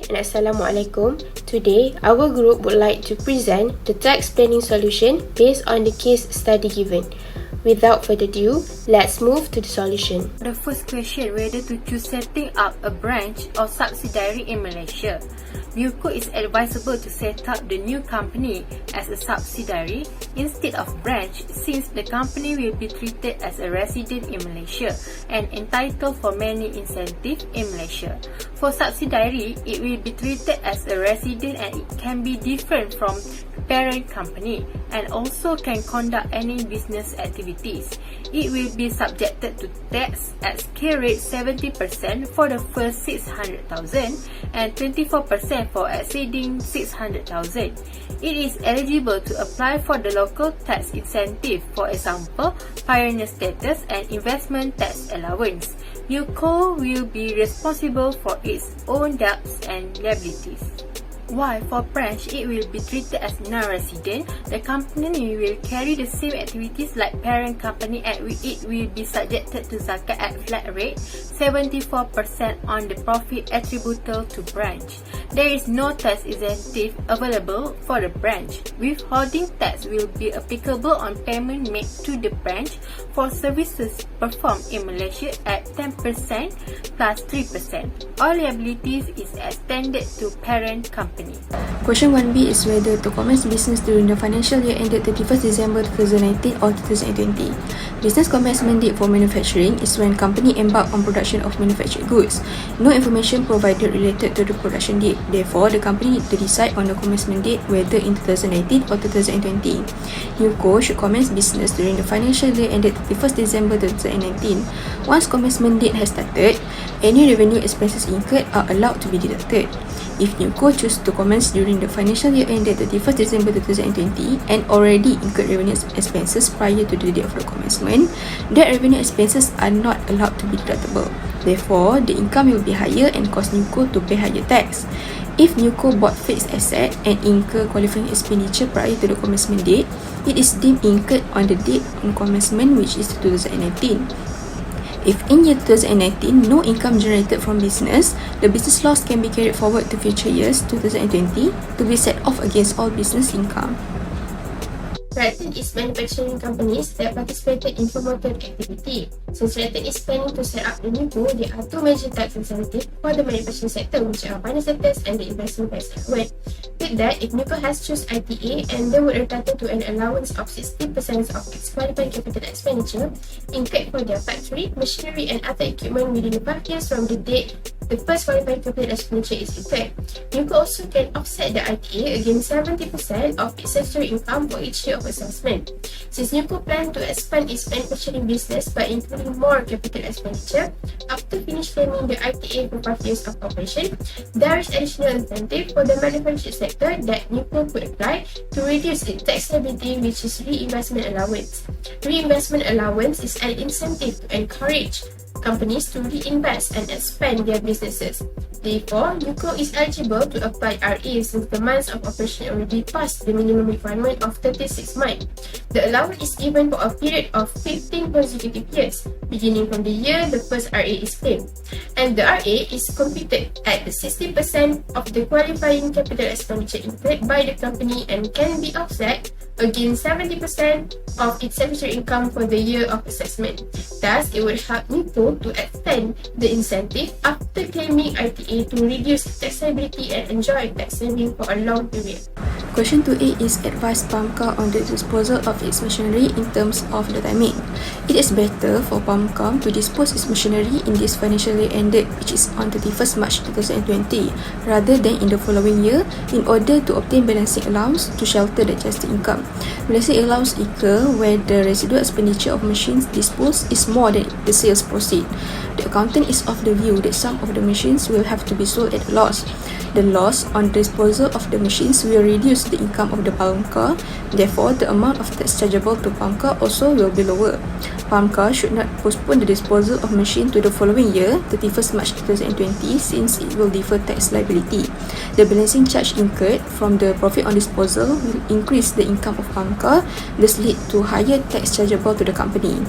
and Assalamualaikum. Today, our group would like to present the tax planning solution based on the case study given. Without further ado, let's move to the solution. The first question, whether to choose setting up a branch or subsidiary in Malaysia. NewCo is advisable to set up the new company as a subsidiary instead of branch, since the company will be treated as a resident in Malaysia and entitled for many incentives in Malaysia. For subsidiary, it will be treated as a resident and it can be different from parent company and also can conduct any business activities. It will be subjected to tax at scale rate 70% for the first 600,000 and 24% for exceeding 600,000. It is eligible to apply for the local tax incentive, for example, pioneer status and investment tax allowance. NewCo will be responsible for its own debts and liabilities. While for branch, it will be treated as non-resident. The company will carry the same activities like parent company and it will be subjected to zakat at flat rate 74% on the profit attributable to branch. There is no tax incentive available for the branch. Withholding tax will be applicable on payment made to the branch for services performed in Malaysia at 10% plus 3%. All liabilities is extended to parent company. Question 1B is whether to commence business during the financial year ended 31st December 2019 or 2020. Business commencement date for manufacturing is when company embark on production of manufactured goods. No information provided related to the production date. Therefore, the company need to decide on the commencement date whether in 2019 or 2020. NewCo should commence business during the financial year ended 31st December 2019. Once commencement date has started, any revenue expenses incurred are allowed to be deducted. If NewCo choose to commence during the financial year ended 31st December 2020 and already incurred revenue expenses prior to the date of the commencement, that revenue expenses are not allowed to be deductible. Therefore, the income will be higher and cause NewCo to pay higher tax. If NewCo bought fixed asset and incur qualifying expenditure prior to the commencement date, it is deemed incurred on the date on commencement, which is 2019. If in year 2019, no income generated from business, the business loss can be carried forward to future years 2020 to be set off against all business income. Threaten is manufacturing companies that participated in promoted activity. Since Threaten is planning to set up the NewCo, there are two major tax incentives for the manufacturing sector, which are pioneer status and the investment tax allowance. With that, if NewCo has choose ITA and they would entitle to an allowance of 60% of its qualified capital expenditure incurred for their factory, machinery and other equipment within 5 years from the date the first qualified capital expenditure is incurred. NewCo also can offset the ITA against 70% of its statutory income for each year of assessment. Since NewCo plans to expand its manufacturing business by including more capital expenditure, after finish claiming the ITA for 5 years of operation, there is additional incentive for the manufacturing sector that NewCo could apply to reduce its tax liability, which is reinvestment allowance. Reinvestment allowance is an incentive to encourage companies to reinvest and expand their businesses. Therefore, NewCo is eligible to apply RA since the months of operation already passed the minimum requirement of 36 months. The allowance is given for a period of 15 consecutive years, beginning from the year the first RA is claimed. And the RA is computed at the 60% of the qualifying capital expenditure incurred by the company and can be offset against 70% of its statutory income for the year of assessment. Thus, it would help NewCo to extend the incentive after claiming ITA to reduce tax liability and enjoy tax saving for a long period. Question 2A is advise PAMCA on the disposal of its machinery in terms of the timing. It is better for PAMCA to dispose its machinery in this financial year ended, which is on 31st March 2020, rather than in the following year, in order to obtain balancing allowance to shelter the adjusted income. Balancing allowance occur where the residual expenditure of machines disposed is more than the sales proceed. The accountant is of the view that some of the machines will have to be sold at a loss. The loss on disposal of the machines will reduce the income of the PAMCA. Therefore, the amount of tax chargeable to PAMCA also will be lower. PAMCA should not postpone the disposal of machine to the following year, 31st March 2020, since it will defer tax liability. The balancing charge incurred from the profit on disposal will increase the income of PAMCA, thus lead to higher tax chargeable to the company.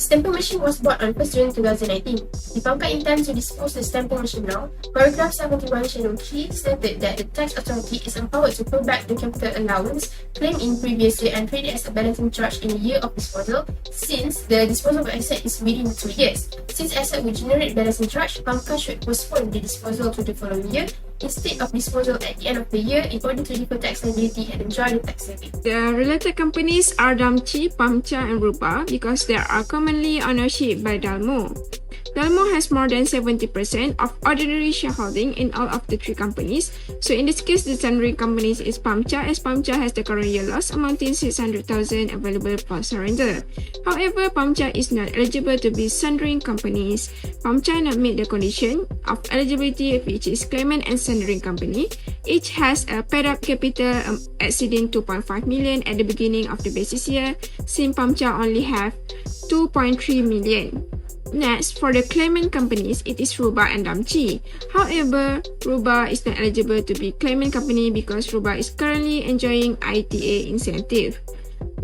stamping machine was bought on 1st June 2019. The Pamka intends to dispose the stamping machine now. Paragraph 71 Schedule 3 stated that the tax authority is empowered to pay back the capital allowance claimed in previous year and treat it as a balancing charge in the year of disposal, since the disposal of asset is within 2 years. Since asset will generate balancing charge, Pamka should postpone the disposal to the following year instead of disposal at the end of the year in order to defer tax liability and enjoy the tax saving. The related companies are Damchi, Pamcha and Rupa because they are commonly ownership by Dalmo. Dalmo has more than 70% of ordinary shareholding in all of the three companies. So in this case, the surrendering companies is Pamcha, as Pamcha has the current year loss amounting 600,000 available for surrender. However, Pamcha is not eligible to be surrendering companies. Pamcha not meet the condition of eligibility, which is claimant and surrendering company. Each has a paid-up capital exceeding 2.5 million at the beginning of the basis year, since Pamcha only have 2.3 million. Next, for the claimant companies, it is Ruba and Damchi. However, Ruba is not eligible to be claimant company because Ruba is currently enjoying ITA incentive.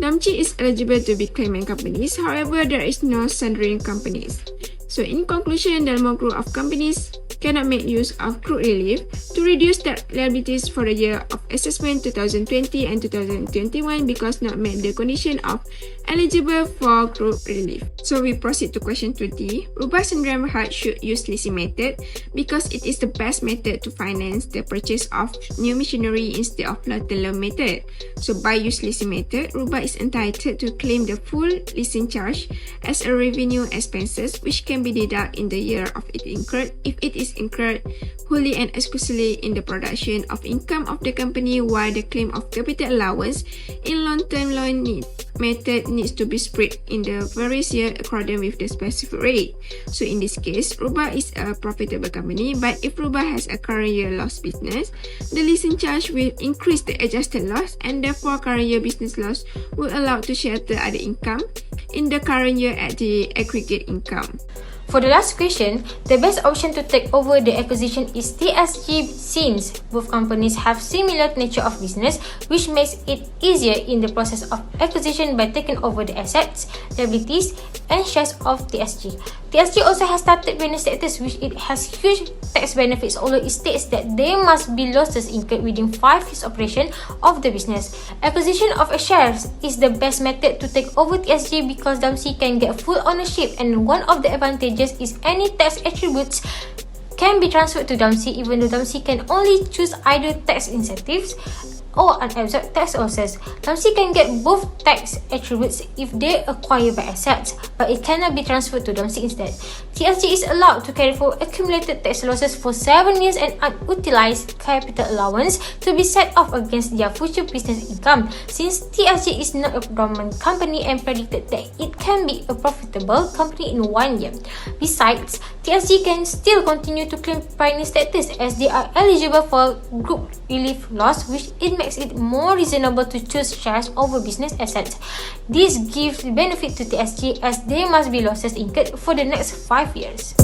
Damchi is eligible to be claimant companies, however, there is no surrendering companies. So in conclusion, Dalmo Group of companies cannot make use of crude relief to reduce their liabilities for the year of assessment 2020 and 2021 because not met the condition of eligible for crude relief. So we proceed to question 20. Ruba Sendirian Berhad should use leasing method because it is the best method to finance the purchase of new machinery instead of lateral loan method. So by use leasing method, Ruba is entitled to claim the full leasing charge as a revenue expenses which can be deducted in the year of it incurred if it is incurred wholly and exclusively in the production of income of the company, while the claim of capital allowance in long-term loan method needs to be spread in the various years according with the specific rate. So in this case, Ruba is a profitable company, but if Ruba has a current year loss business, the leasing charge will increase the adjusted loss, and therefore current year business loss will allow to shelter other income in the current year at the aggregate income. For the last question, the best option to take over the acquisition is TSG since both companies have similar nature of business, which makes it easier in the process of acquisition by taking over the assets, liabilities, and shares of TSG. TSG also has started business status, which it has huge tax benefits, although it states that there must be losses incurred within 5 years operation of the business. Acquisition of a shares is the best method to take over TSG because Damsi can get full ownership, and one of the advantages is any tax attributes can be transferred to Damsi, even though Damsi can only choose either tax incentives or unabsorbed tax losses. Damsi can get both tax attributes if they acquire by assets, but it cannot be transferred to Damsi instead. TSG is allowed to carry forward accumulated tax losses for 7 years and unutilized capital allowance to be set off against their future business income. Since TSG is not a dormant company and predicted that it can be a profitable company in 1 year. Besides, TSG can still continue to claim pioneer status as they are eligible for group relief loss, which it makes it more reasonable to choose shares over business assets. This gives benefit to TSG as there must be losses incurred for the next 5 years.